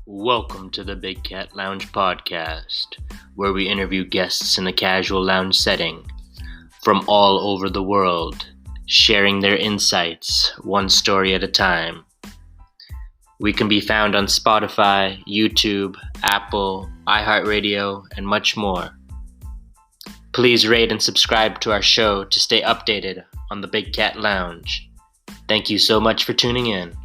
Welcome to the Big Cat Lounge podcast, where we interview guests in a casual lounge setting from all over the world, sharing their insights one story at a time. We can be found on Spotify, YouTube, Apple, iHeartRadio, and much more. Please rate and subscribe to our show to stay updated on the Big Cat Lounge. Thank you so much for tuning in.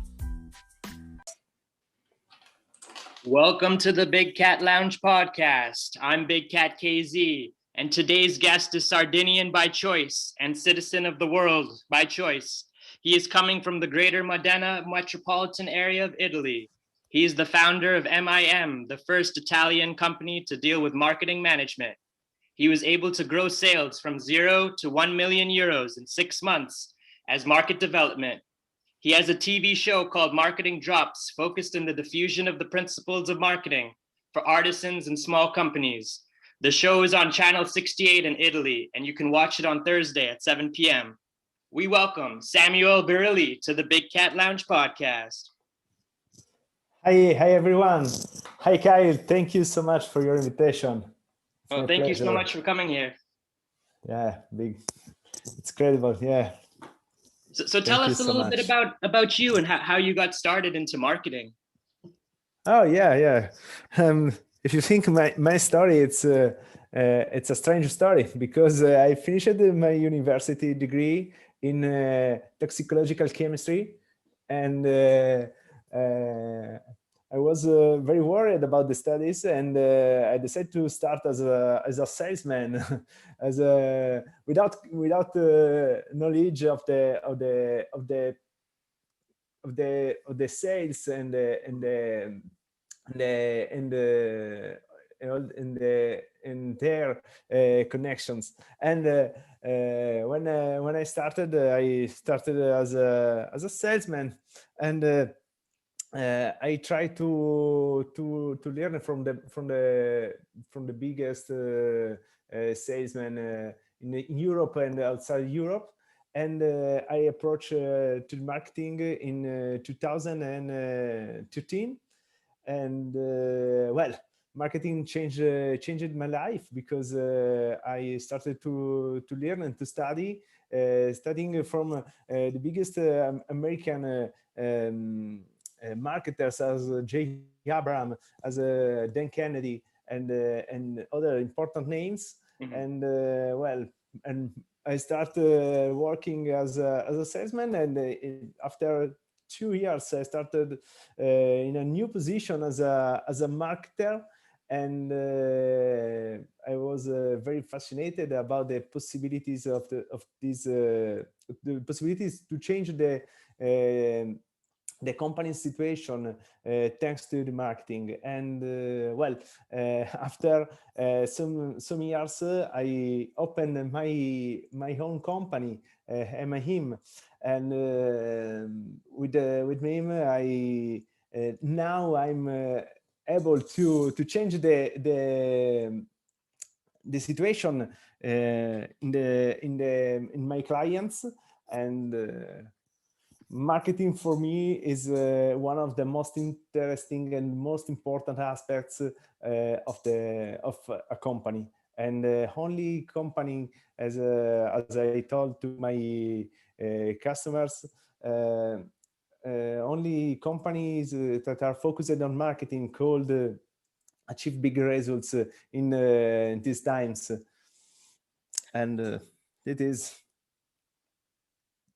Welcome to the Big Cat Lounge podcast. I'm Big Cat KZ, and today's guest is Sardinian by choice and citizen of the world by choice. He is coming from the Greater Modena Metropolitan Area of Italy. He is the founder of MIM, the first Italian company to deal with marketing management. He was able to grow sales from 0 to 1 million euros in 6 months as market development. He has a TV show called MarketingDrops, focused in the diffusion of the principles of marketing for artisans and small companies. The show is on Channel 68 in Italy, and you can watch it on Thursday at 7 p.m. We welcome Samuele Barrili to the Big Cat Lounge podcast. Hi everyone. Hi Kyle, thank you so much for your invitation. Well, thank you so much for coming here. Yeah, it's incredible, yeah. So tell us a little bit about you and how you got started into marketing. Oh yeah. If you think my story, it's a strange story because I finished my university degree in toxicological chemistry, and I was very worried about the studies, and I decided to start as a salesman, without knowledge of the sales and their connections. And when I started as a salesman, and I try to learn from the biggest salesmen in Europe and outside Europe, and I approached to marketing in 2013, and marketing changed my life because I started to learn and to study, studying from the biggest American marketers as J. Abraham, as Dan Kennedy, and other important names. Mm-hmm. And I started working as a salesman, and after 2 years I started in a new position as a marketer, and I was very fascinated about the possibilities of the possibilities to change the company's situation thanks to the marketing. And after some years, I opened my own company, MIM, and with MIM, now I'm able to change the situation in my clients. And marketing for me is one of the most interesting and most important aspects of a company. And only company, as I told to my customers, only companies that are focused on marketing could achieve big results in these times. And it is.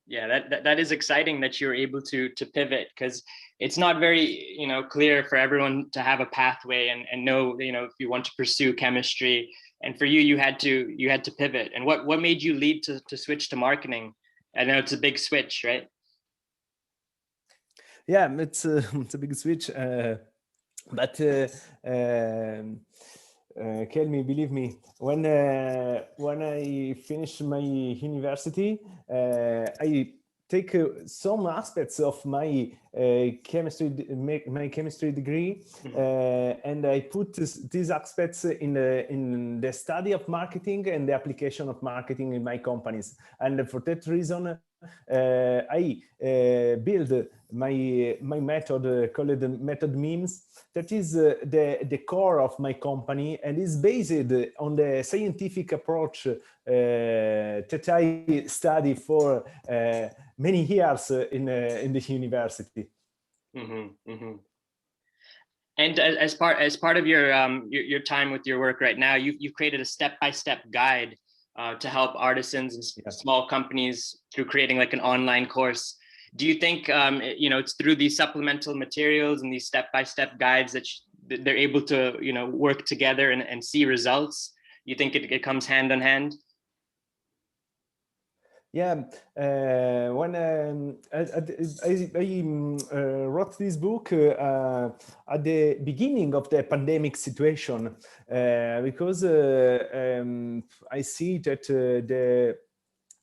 Yeah, that is exciting that you're able to pivot, because it's not very clear for everyone to have a pathway and know if you want to pursue chemistry. And for you, you had to pivot. And what made you lead to switch to marketing? I know it's a big switch, right? Yeah, it's a big switch, but believe me, when I finished my university, I take some aspects of my chemistry degree, and I put these aspects in the study of marketing and the application of marketing in my companies. And for that reason, I build my method called the method memes. That is the core of my company, and is based on the scientific approach that I study for many years in the university. Mm-hmm, mm-hmm. And as part of your time with your work right now, you've created a step-by-step guide to help artisans and small companies through creating like an online course. Do you think it's through these supplemental materials and these step-by-step guides that they're able to work together and see results? You think it comes hand in hand? Yeah, when I wrote this book at the beginning of the pandemic situation, because I see that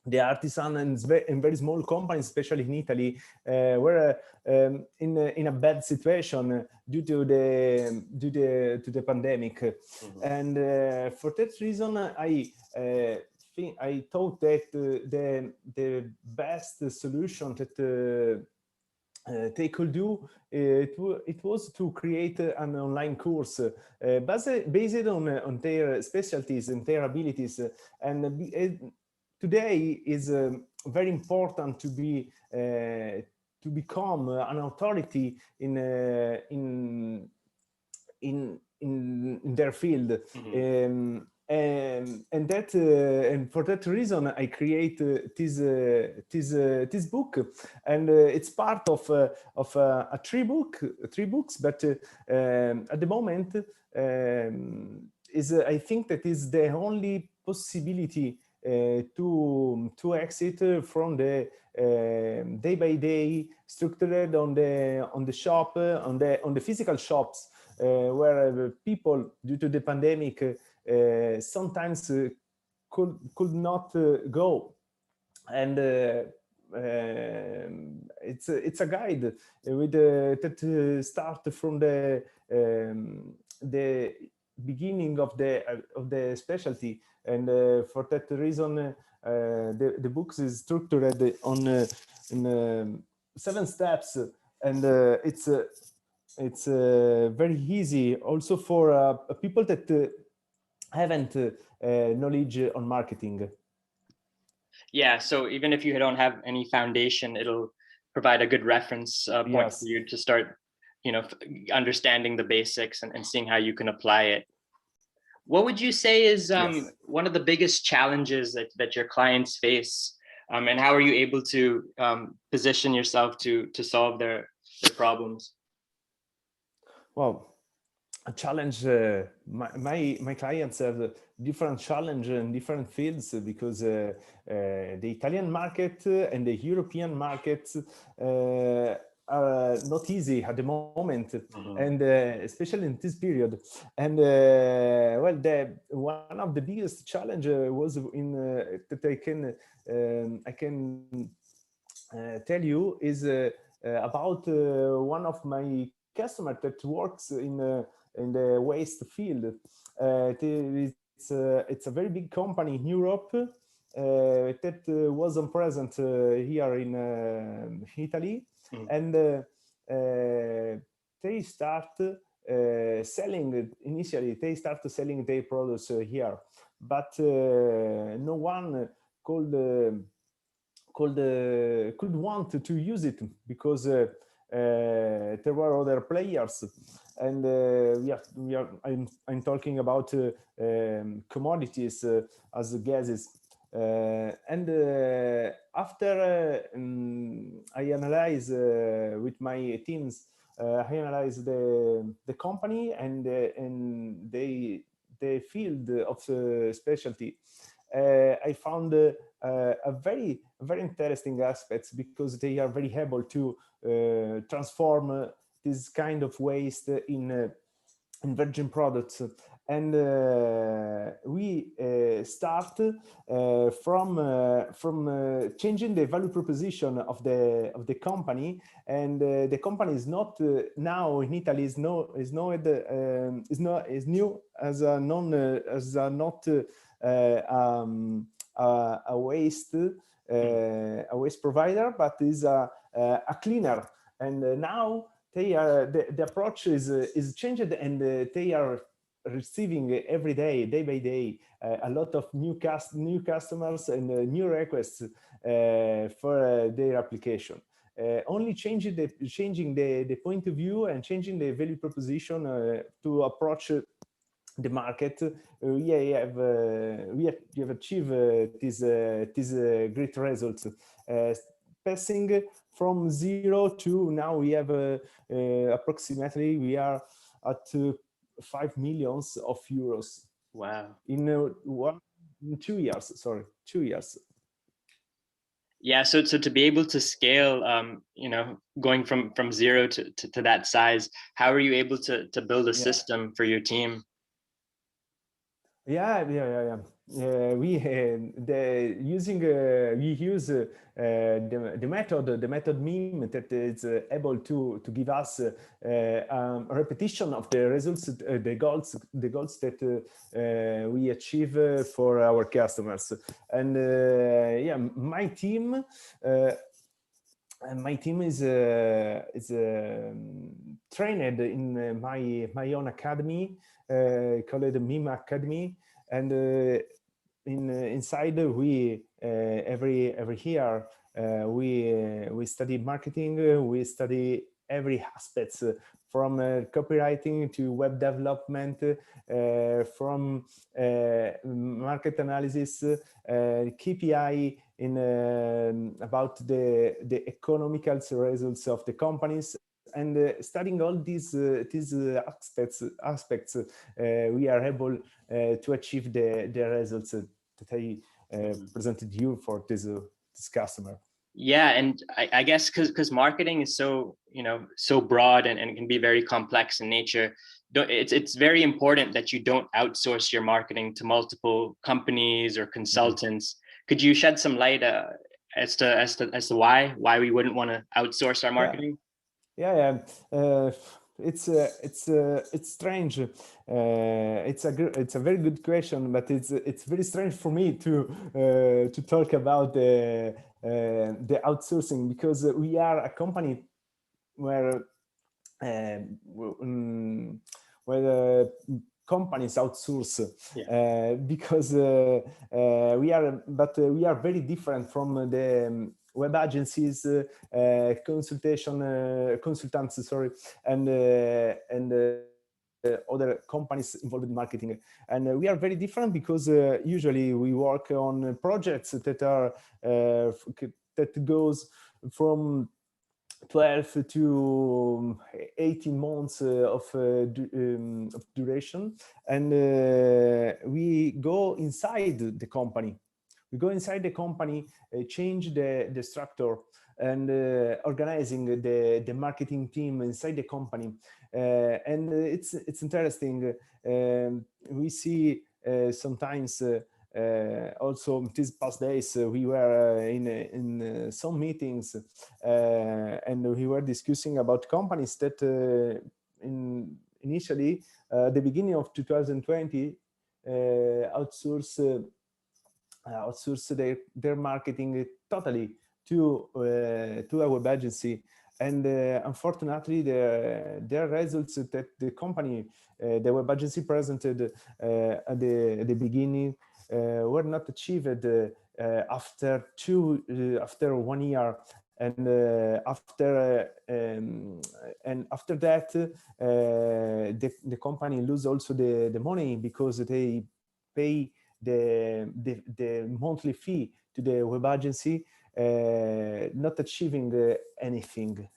the artisan and very small companies, especially in Italy, were in a bad situation due to the pandemic. Mm-hmm. And for that reason, I thought that the best solution that they could do it was to create an online course based on their specialties and their abilities, and today is very important to become an authority in their field. Mm-hmm. And for that reason, I create this book, and it's part of three books. But at the moment, I think that is the only possibility to exit from the day by day structured on the shop, on the physical shops, where people, due to the pandemic, sometimes could not go. And it's a guide with that start from the beginning of the specialty, and for that reason the books is structured on in 7 steps, and it's very easy also for people that haven't knowledge on marketing. Yeah, so even if you don't have any foundation, it'll provide a good reference point for you to start, understanding the basics and seeing how you can apply it. What would you say is one of the biggest challenges that your clients face, and how are you able to position yourself to solve their problems? Well, a challenge. My clients have different challenge in different fields, because the Italian market and the European markets are not easy at the moment, mm-hmm. and especially in this period. And well, one of the biggest challenge was in that I can tell you is about one of my customers that works in the waste field. It's a very big company in Europe that wasn't present here in Italy, mm. And they start selling. Initially, they started selling their products here, but no one could want to use it, because there were other players, and I'm talking about commodities as gases, and after I analyze with my teams, I analyze the company and the field of specialty. I found a very interesting aspects, because they are very able to transform this kind of waste in virgin products. And we start from changing the value proposition of the company, and the company is not now in Italy is new as a not a waste provider, but is a cleaner. And now they are the approach is changed, and they are receiving every day, day by day, a lot of new customers and new requests for their application. Only changing the point of view and changing the value proposition to approach the market, we have achieved this great results. Passing from 0 to now, we have approximately, we are at 5 million euros. Wow. In 2 years, sorry, 2 years. Yeah, so to be able to scale, going from 0 to that size, how are you able to build a system for your team? We use the method meme that is able to give us a repetition of the results, the goals that we achieve for our customers. And my team. My team is trained in my own academy, called the Meme Academy, and inside we every year we study marketing. We study every aspect, from copywriting to web development, from market analysis, KPI, in about the economical results of the companies. And studying all these aspects, we are able to achieve the results that I presented you for this customer. Yeah, and I guess because marketing is so broad and can be very complex in nature, it's very important that you don't outsource your marketing to multiple companies or consultants. Could you shed some light as to why we wouldn't want to outsource our marketing? It's strange. It's a very good question, but it's very strange for me to talk about the outsourcing, because we are a company where companies outsource, because we are very different from the web agencies, consultants, and other companies involved in marketing. And we are very different because usually we work on projects that goes from 12 to 18 months of duration, and we go inside the company. We go inside the company, change the structure, and organizing the marketing team inside the company. And it's interesting. We see sometimes. Also, these past days we were in some meetings, and we were discussing about companies that initially the beginning of 2020 outsource their marketing totally to a web agency. And unfortunately, their results that the company, the web agency presented at the beginning were not achieved after 1 year, and after that the company lose also the money, because they pay the monthly fee to the web agency, not achieving anything,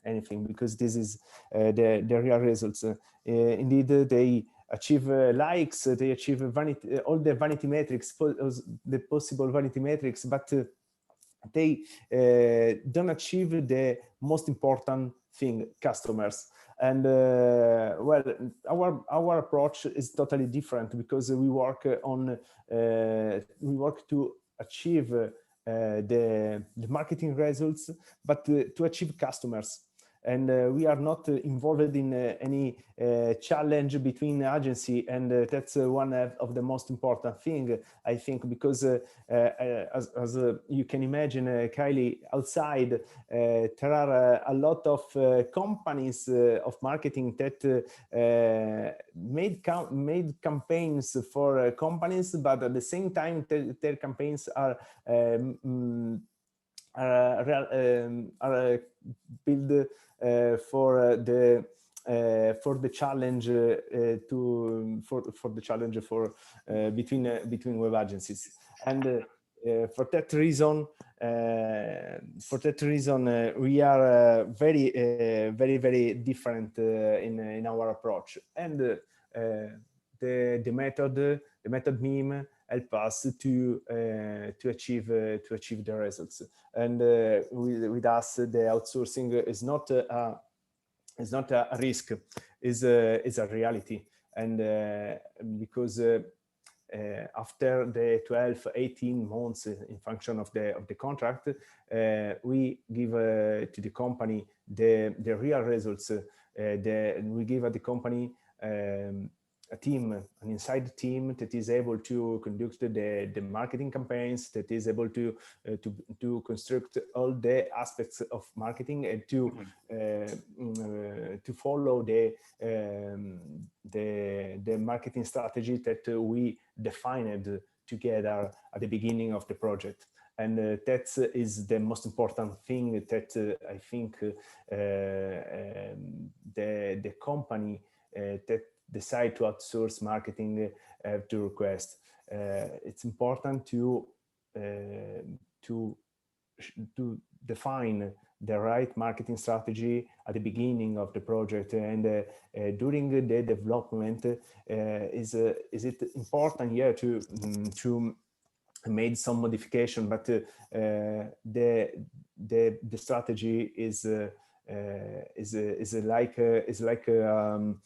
because this is the real results. Indeed, they achieve likes, they achieve vanity, all the vanity metrics, the possible vanity metrics, but they don't achieve the most important thing, customers. And well, our approach is totally different, because we work to achieve the marketing results, but to achieve customers. and we are not involved in any challenge between agency, and that's one of the most important thing, I think, because as you can imagine, Kylie, outside there are a lot of companies of marketing that made campaigns for companies, but at the same time their campaigns are built for the challenge between web agencies, and for that reason we are very different in our approach, and the method meme help us to achieve the results. And with us, the outsourcing is not a risk, is a reality, and because after the 12-18 months in function of the contract, we give to the company the real results. We give at the company a team, an inside team that is able to conduct the marketing campaigns, that is able to construct all the aspects of marketing, and to follow the marketing strategy that we defined together at the beginning of the project. And that is the most important thing that I think the company that decide to outsource marketing have to request. It's important to define the right marketing strategy at the beginning of the project, and during the development is it important here to made some modification, but the strategy is like in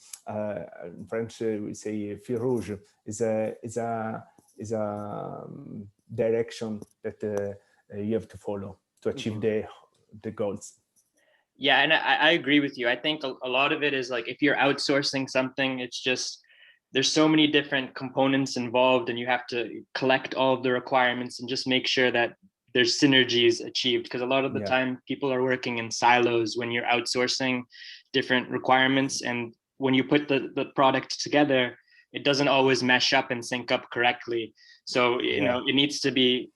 French we say fil rouge, is a direction that you have to follow to achieve the goals. Yeah, and I agree with you. I think a lot of it is like, if you're outsourcing something, it's just there's so many different components involved, and you have to collect all of the requirements and just make sure that there's synergies achieved, because a lot of the time people are working in silos when you're outsourcing different requirements, and when you put the product together, it doesn't always mesh up and sync up correctly. So you know, there needs to be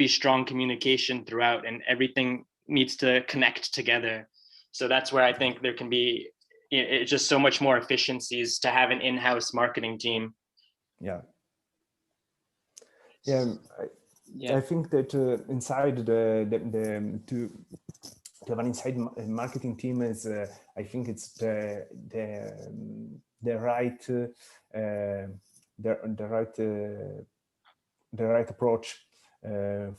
strong communication throughout, and everything needs to connect together. So that's where I think there can be it's just so much more efficiencies to have an in-house marketing team. I think that inside to have an inside marketing team is I think it's the right approach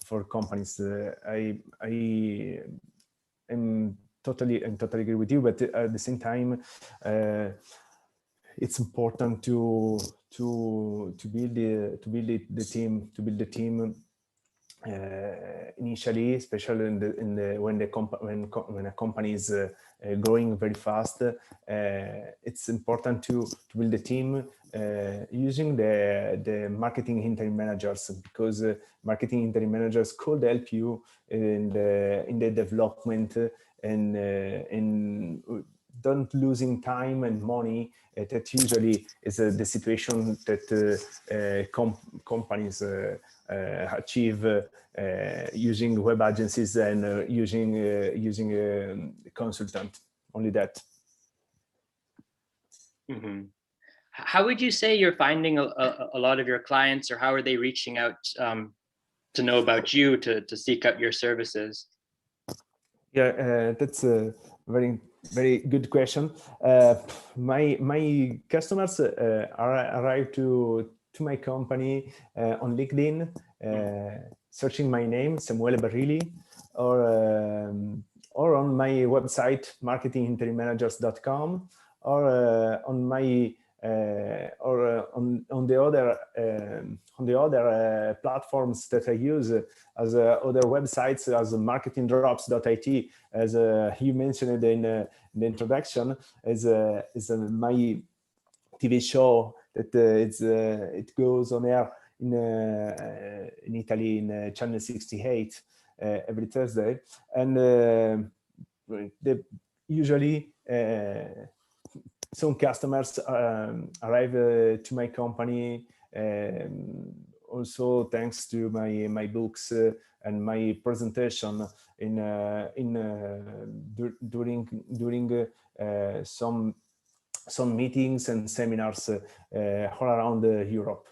for companies. I am totally agree with you, but at the same time it's important to build the team initially, especially when a company is growing very fast. It's important to build the team using the marketing interim managers, because marketing interim managers could help you in the development and don't losing time and money. That usually is the situation that companies achieve using web agencies and using a consultant. Only that. Mm-hmm. How would you say you're finding a lot of your clients, or how are they reaching out to know about you, to seek out your services? That's a very good question. My customers arrive to my company on LinkedIn, searching my name, Samuele Barrili, or on my website, marketinginterimmanagers.com, or on my or on the other platforms that I use as other websites, as MarketingDrops.it, as you mentioned in the introduction, is my TV show that it goes on air in Italy in channel 68 every Thursday, and usually some customers arrive to my company also thanks to my books and my presentation during some meetings and seminars all around Europe.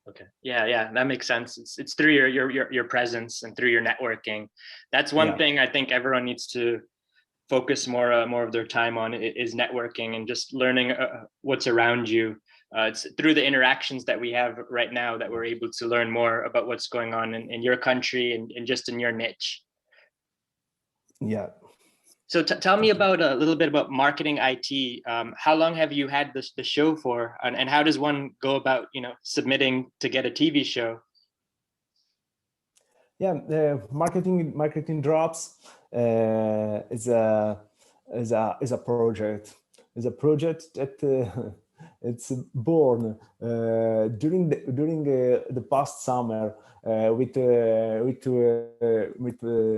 Okay. Yeah, that makes sense. It's through your presence and through your networking. That's one thing I think everyone needs to focus more of their time on, is networking and just learning what's around you. It's through the interactions that we have right now that we're able to learn more about what's going on in your country and just in your niche. Yeah. So tell me about a little bit about marketing IT. How long have you had the show for, and how does one go about, submitting to get a TV show? Yeah, MarketingDrops is a project. Is a project that it's born during the past summer with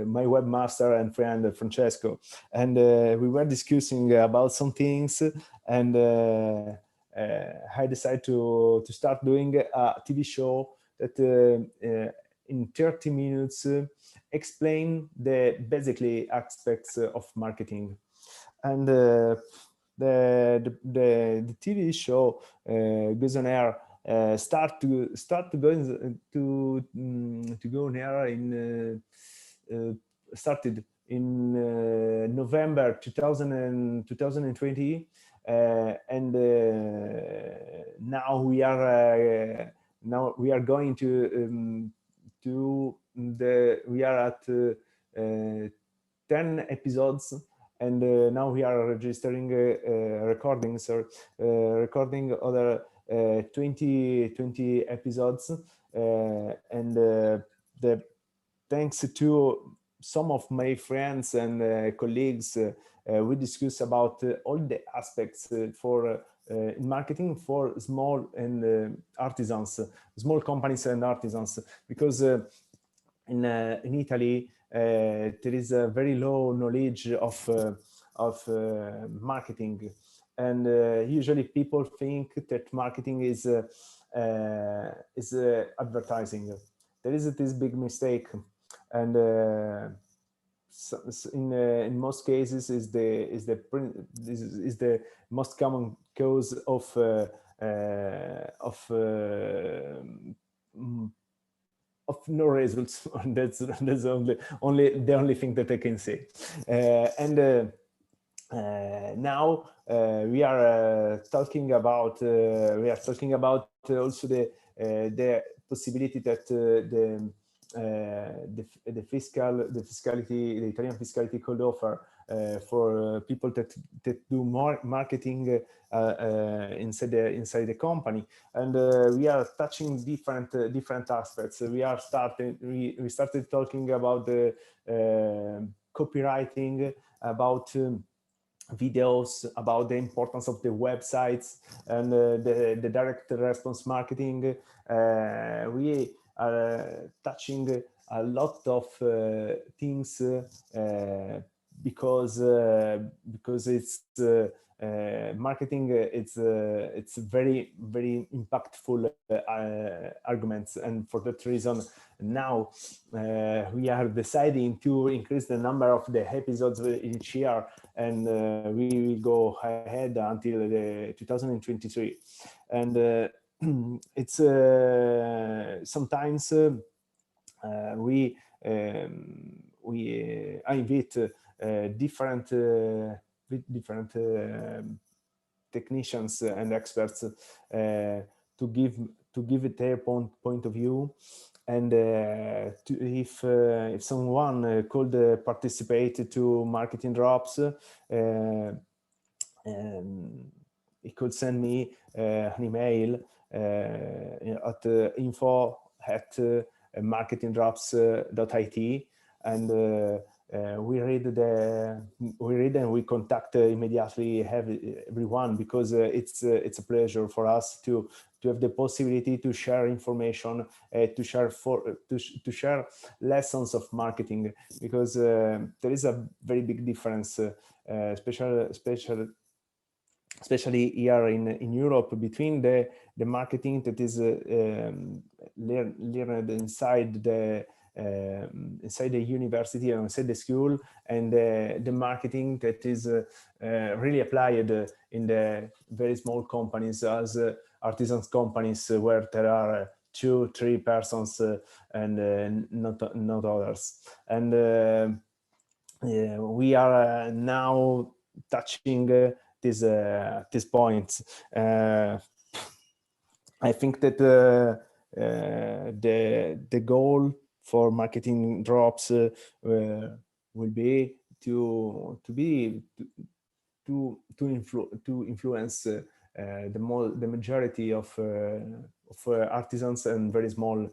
my webmaster and friend Francesco, and we were discussing about some things, and I decided to start doing a TV show that in 30 minutes explain the basically aspects of marketing. And the TV show goes on air, start to go on air in started in November 2020, and now we are going to we are at 10 episodes, and now we are registering recordings, or recording other 20 episodes, and thanks to some of my friends and colleagues, we discuss about all the aspects for in marketing for small and artisans, small companies and artisans, because in Italy there is a very low knowledge of marketing, and usually people think that marketing is advertising. There is this big mistake, and in most cases is the most common cause of no results. That's the only thing that I can say. And now we are talking about also the possibility that the Italian fiscality could offer for people that do more marketing inside the company, and we are touching different aspects. We started talking about the copywriting, about videos, about the importance of the websites, and the direct response marketing. We are touching a lot of things because it's marketing. It's very impactful arguments, and for that reason now we are deciding to increase the number of the episodes each year, and we will go ahead until 2023. And it's sometimes I invite different technicians and experts to give their point of view, and if someone could participate to MarketingDrops, he could send me an email at info@marketingdrops.it, and we read and we contact immediately everyone, because it's a pleasure for us to have the possibility to share information, to share lessons of marketing, because there is a very big difference, especially here in Europe, between the marketing that is learned inside the university or inside the school, and the marketing that is really applied in the very small companies, as artisans companies, where there are 2-3 persons and not others. And we are now touching this point. I think that the goal for MarketingDrops will be to influence the majority of artisans and very small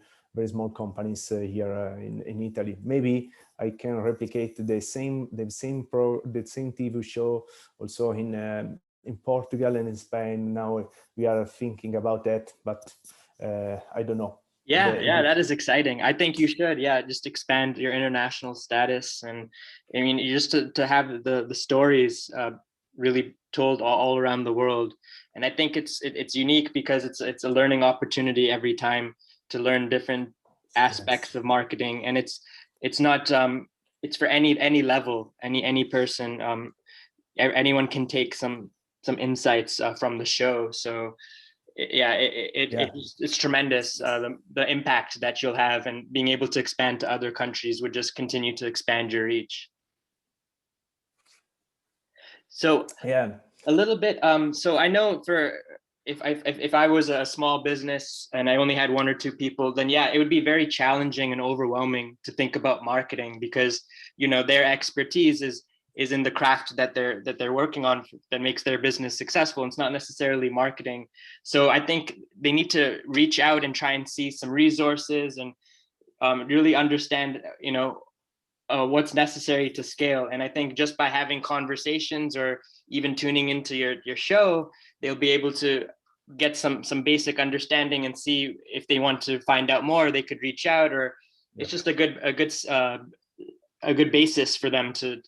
companies here in Italy. Maybe I can replicate the same TV show also in Portugal and in Spain. Now we are thinking about that, but I don't know. Yeah, that is exciting. I think you should, just expand your international status. And I mean, just to have the stories really told all around the world. And I think it's unique because it's a learning opportunity every time to learn different aspects of marketing. And it's not it's for any level, any person. Anyone can take some insights from the show. So it's tremendous, the impact that you'll have, and being able to expand to other countries would just continue to expand your reach. So a little bit, so I know if I was a small business and I only had 1 or 2 people, then it would be very challenging and overwhelming to think about marketing, because their expertise is in the craft that they're working on, that makes their business successful. It's not necessarily marketing. So I think they need to reach out and try and see some resources and really understand, what's necessary to scale. And I think just by having conversations or even tuning into your show, they'll be able to get some basic understanding and see if they want to find out more, they could reach out, or it's just a good basis for them to,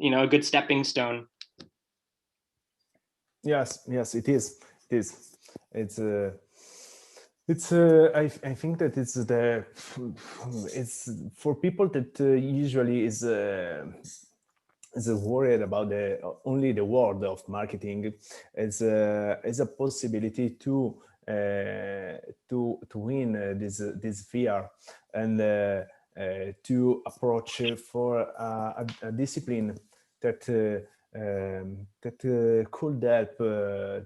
a good stepping stone. Yes, it is. I think that it's for people that usually is worried about only the word of marketing, as a possibility to win this fear, and to approach for a discipline that could help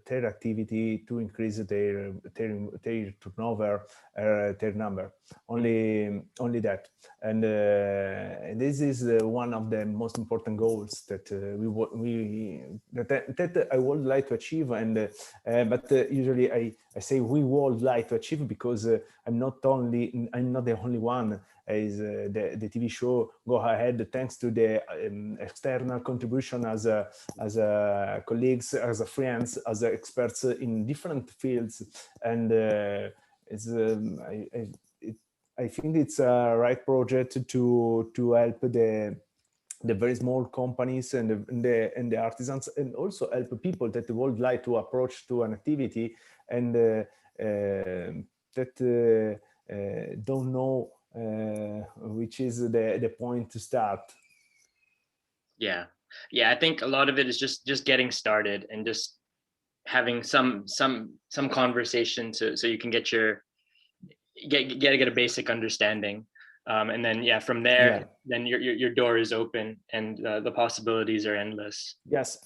their activity to increase their turnover, their number. Only that, and this is one of the most important goals that that I would like to achieve. And but usually I say we would like to achieve, because I'm not the only one. Is the TV show go ahead thanks to the external contribution as colleagues, as friends, as experts in different fields, and I think it's a right project to help the very small companies and the artisans, and also help people that would like to approach to an activity and that don't know which is the point to start. I think a lot of it is just getting started and just having some conversation so you can get a basic understandanding, and then from there then your door is open, and the possibilities are endless. Yes,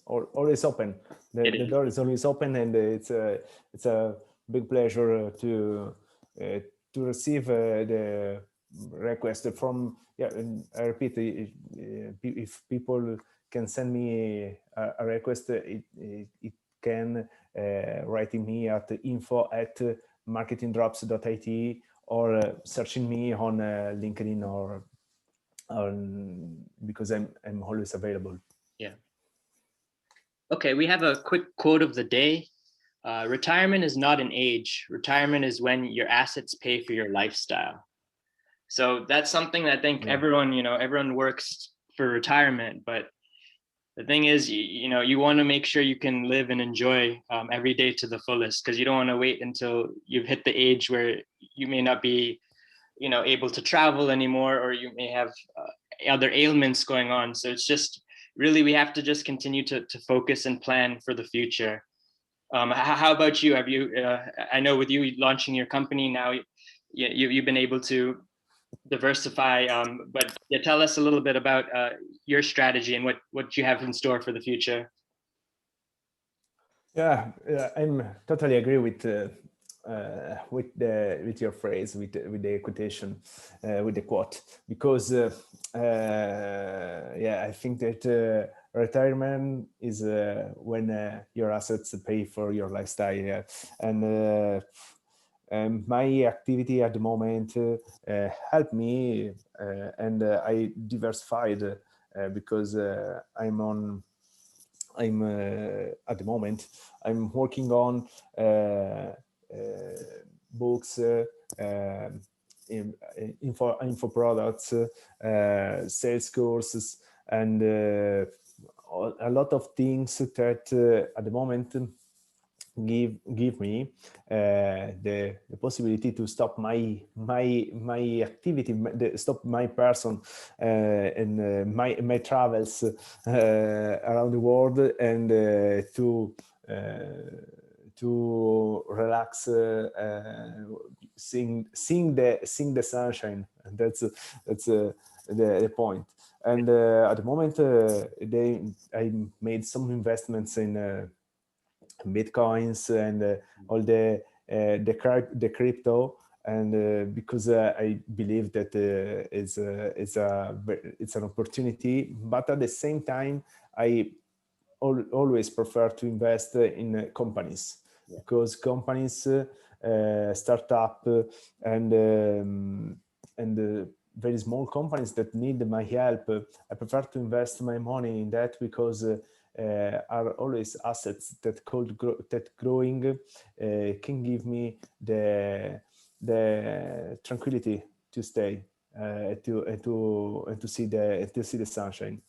always open. The door is always open, and it's a big pleasure to receive the request from I repeat, if people can send me a request. It can writing me at info@marketingdrops.it, or searching me on LinkedIn, or because I'm always available. Yeah. Okay, we have a quick quote of the day. Retirement is not an age. Retirement is when your assets pay for your lifestyle. So that's something that I think everyone works for retirement, but the thing is, you want to make sure you can live and enjoy every day to the fullest, because you don't want to wait until you've hit the age where you may not be, able to travel anymore, or you may have other ailments going on. So it's just really, we have to just continue to focus and plan for the future. How about you? Have you, I know with you launching your company now, you've been able to diversify, but tell us a little bit about your strategy and what you have in store for the future. Yeah, I'm totally agree with your phrase, with the quotation, with the quote, because I think that retirement is when your assets pay for your lifestyle. Yeah. And my activity at the moment helped me, and I diversified because I'm at the moment I'm working on books, info products, sales courses, and a lot of things that at the moment give me the possibility to stop my activity, stop my person and my travels around the world, and to relax, seeing the sunshine. And that's the point. And at the moment I made some investments in Bitcoins and all the crypto, and because I believe that it's an opportunity, but at the same time I always prefer to invest in companies, because companies, startup, and very small companies that need my help, I prefer to invest my money in that, because are always assets that growing can give me the tranquility to stay, to see the sunshine.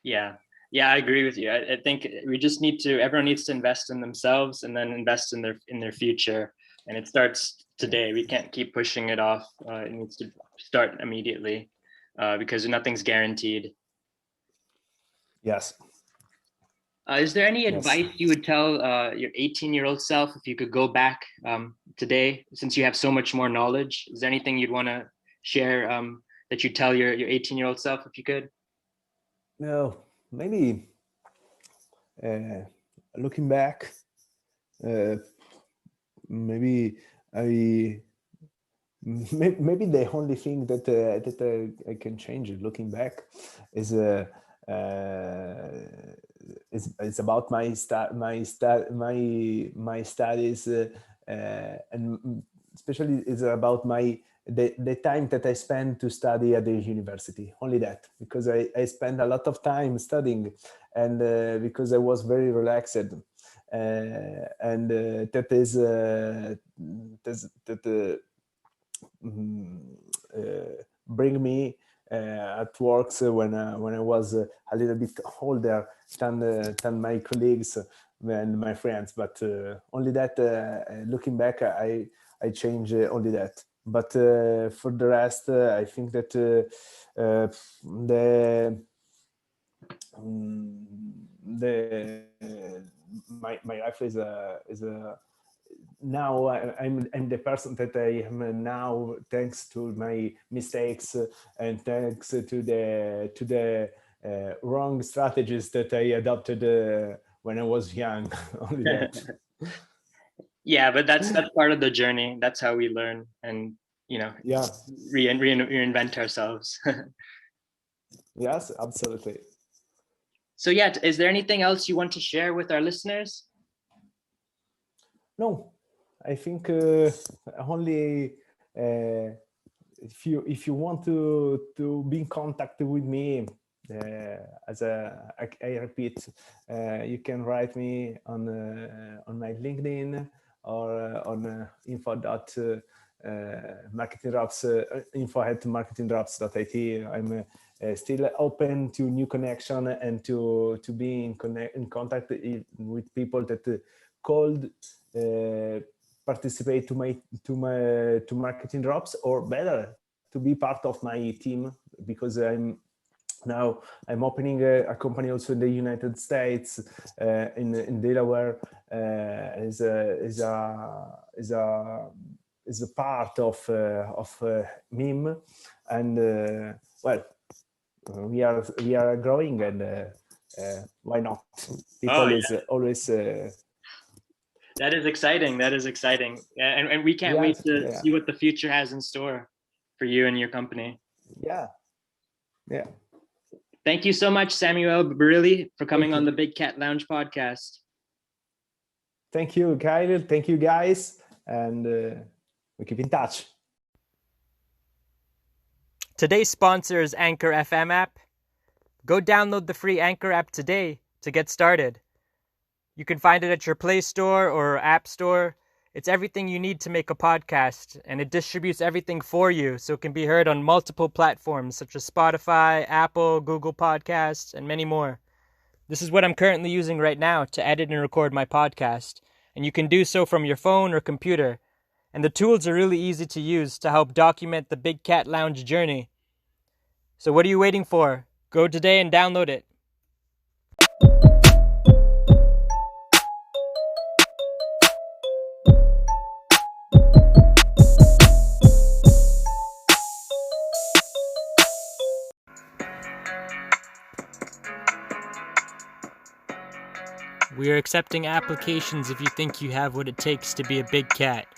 Yeah, I agree with you. I think everyone needs to invest in themselves, and then invest in their future. And it starts today. We can't keep pushing it off. It needs to start immediately, because nothing's guaranteed. Yes. Is there any advice you would tell your 18-year-old self if you could go back today, since you have so much more knowledge? Is there anything you'd want to share that you'd tell your 18-year-old self if you could? No, maybe looking back, maybe the only thing that I can change looking back is it's about my studies, and especially it's about the time that I spent to study at the university. Only that, because I spent a lot of time studying, and because I was very relaxed, and that is bring me at works when I was a little bit older than my colleagues and my friends. But only that, looking back, I change only that. But for the rest, I think that my life is a now I'm the person that I am now, thanks to my mistakes, and thanks to the wrong strategies that I adopted when I was young. Only that. Yeah, but that's part of the journey. That's how we learn, and reinvent ourselves. Yes, absolutely. So yeah, is there anything else you want to share with our listeners? No, I think only if you want to be in contact with me, I repeat, you can write me on my LinkedIn or on info@marketingdrops.it. I'm still open to new connection and to be in contact with people that could participate to Marketing Drops, or better, to be part of my team, because I'm opening a company also in the United States, in Delaware, is a part of MIM, and well, we are growing, and why not? People is always. That is exciting. That is exciting. And we can't wait to see what the future has in store for you and your company. Yeah. Thank you so much, Samuele Barrili, for coming on the Big Cat Lounge podcast. Thank you, Kyle. Thank you, guys. And we keep in touch. Today's sponsor is Anchor FM app. Go download the free Anchor app today to get started. You can find it at your Play Store or App Store. It's everything you need to make a podcast, and it distributes everything for you so it can be heard on multiple platforms such as Spotify, Apple, Google Podcasts, and many more. This is what I'm currently using right now to edit and record my podcast, and you can do so from your phone or computer. And the tools are really easy to use to help document the Big Cat Lounge journey. So what are you waiting for? Go today and download it. We are accepting applications if you think you have what it takes to be a big cat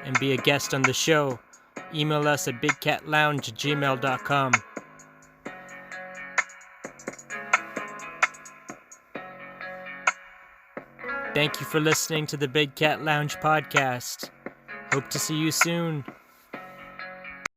and be a guest on the show. Email us at bigcatlounge@gmail.com. Thank you for listening to the Big Cat Lounge podcast. Hope to see you soon.